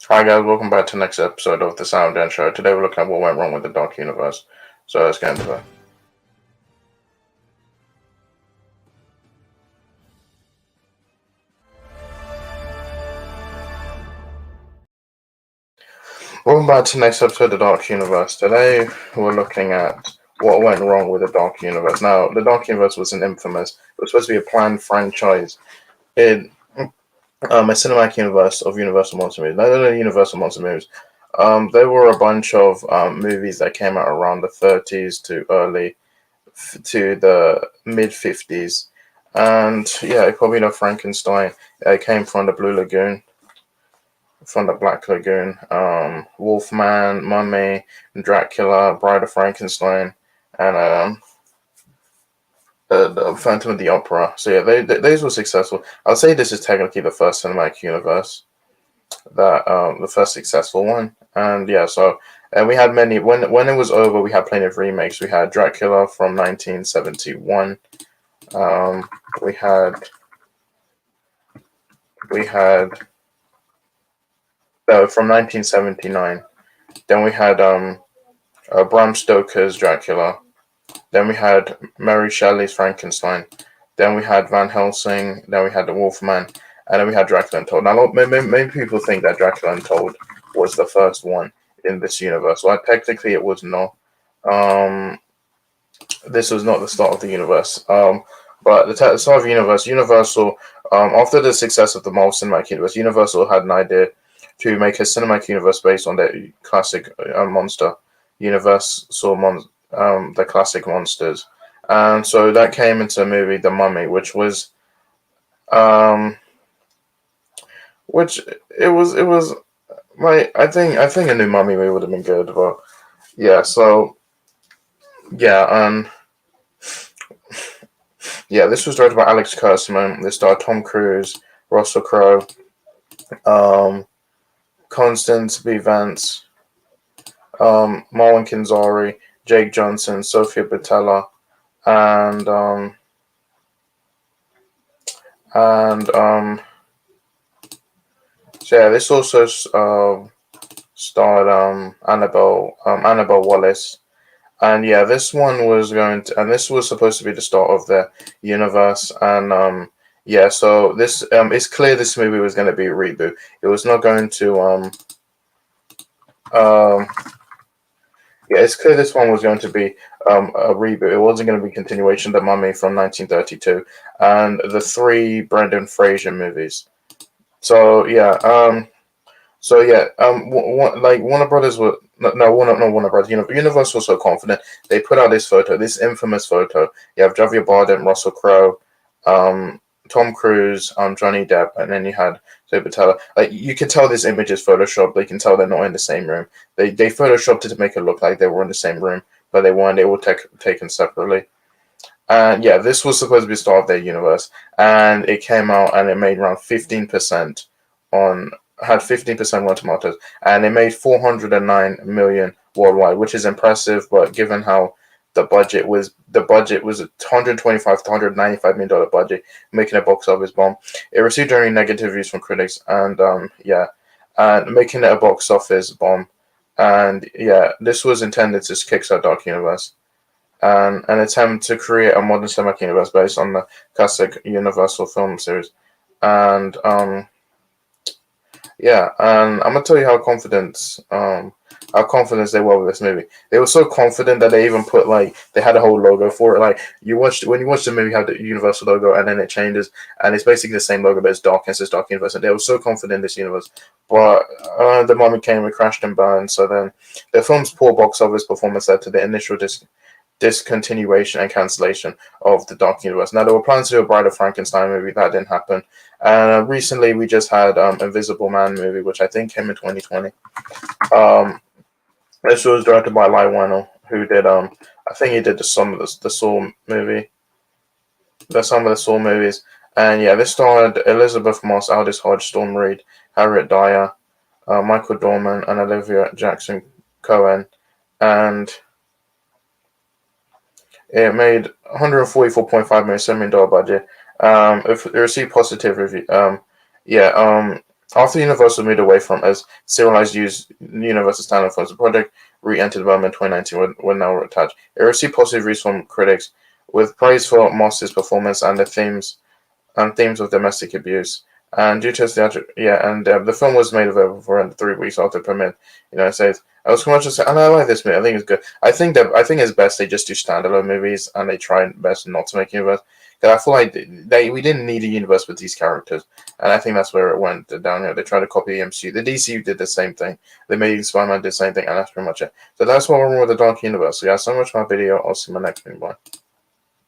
Hi guys, welcome back to the next episode of the SamDjanShow. Today we're looking at what went wrong with the Dark Universe. So let's get into it. Welcome back to the next episode of the Dark Universe. Today we're looking at what went wrong with the Dark Universe. Now, the Dark Universe was an infamous, it was supposed to be a planned franchise in a cinematic universe of Universal Monster movies. Not only Universal Monster movies, there were a bunch of movies that came out around the 30s to the mid 50s. And yeah, you probably know Frankenstein. It came from the Blue Lagoon, from the Black Lagoon. Wolfman, Mummy, Dracula, Bride of Frankenstein, and the Phantom of the Opera. So yeah, those were successful. I'll say this is technically the first cinematic universe that the first successful one. And yeah, so and we had many when it was over. We had plenty of remakes. We had Dracula from 1971. Um, we had we had from 1979. Then we had Bram Stoker's Dracula. Then we had Mary Shelley's Frankenstein. Then we had Van Helsing. Then we had the Wolfman, and then we had Dracula Untold. Now, many people think that Dracula Untold was the first one in this universe. Well, technically, it was not. Um, this was not the start of the universe. But the start of the universe, Universal, after the success of the Marvel Cinematic Universe, Universal had an idea to make a cinematic universe based on their classic monster universe, the classic monsters, and so that came into the movie The Mummy, um, which it was like I think a new Mummy movie would have been good, but yeah, so yeah, yeah, this was directed by Alex Kurtzman. This starred Tom Cruise, Russell Crowe, um, Constance B. Vance, Marlon Kinzari, Jake Johnson, Sophia Botella, and and so yeah, this also starred Annabelle Wallis, and yeah, this was supposed to be the start of the universe, and yeah, so this it's clear this movie was going to be a reboot. It was not going to um yeah, it's clear this one was going to be a reboot. It wasn't going to be a continuation of The Mummy from 1932 and the three Brendan Fraser movies. So yeah, like Warner Brothers were no Warner Brothers. Universal was so confident they put out this photo, this infamous photo. You have Javier Bardem, Russell Crowe, um, Tom Cruise, Johnny Depp, and then you had Sophia Botella. Like you can tell this image is photoshopped. They can tell they're not in the same room. They photoshopped it to make it look like they were in the same room, but they weren't. They were taken separately. And yeah, this was supposed to be the start of their universe, and it came out and it made around 15% on had 15% Rotten Tomatoes, and it made 409 million worldwide, which is impressive. But given how the budget was a $125 to $195 million budget, making a box office bomb. It received only negative reviews from critics, and yeah, and making it a box office bomb. And yeah, this was intended to kickstart Dark Universe and an attempt to create a modern cinematic universe based on the classic Universal film series. And yeah, and I'm gonna tell you how confident they were with this movie. They were so confident that they even put like they had a whole logo for it. Like when you watch the movie, you have the Universal logo, and then it changes, and it's basically the same logo, but it's dark and it says Dark Universe. And they were so confident in this universe, but the moment came, it crashed and burned. So then the film's poor box office performance led to the initial discontinuation and cancellation of the Dark Universe. Now, there were plans to do a Bride of Frankenstein movie. That didn't happen. And recently, we just had Invisible Man movie, which I think came in 2020. Um, this was directed by Lai Wannell, who did I think he did the Saw movie, some of the Saw movies. And yeah, this starred Elizabeth Moss, Aldous Hodge, Storm Reed, Harriet Dyer, Michael Dorman, and Olivia Jackson Cohen. And it made 144.5 million $7 million budget. It received positive review. Yeah. After Universal moved away from as serialized Universal standalone films, the project re-entered development in 2019 when now attached. It received positive reviews from critics, with praise for Moss's performance and the themes of domestic abuse. And due to the film was made available for 3 weeks after premiere in the United States. I was going to say, and I like this movie. I think it's good. I think it's best they just do standalone movies and they try best not to make universe. Because I feel like we didn't need a universe with these characters, and I think that's where it went down here. They tried to copy the MCU. The DCU did the same thing. They made Spider-Man did the same thing, and that's pretty much it. So that's what we're with the Dark Universe. So yeah, so much for my video. I'll see you in my next one. Bye.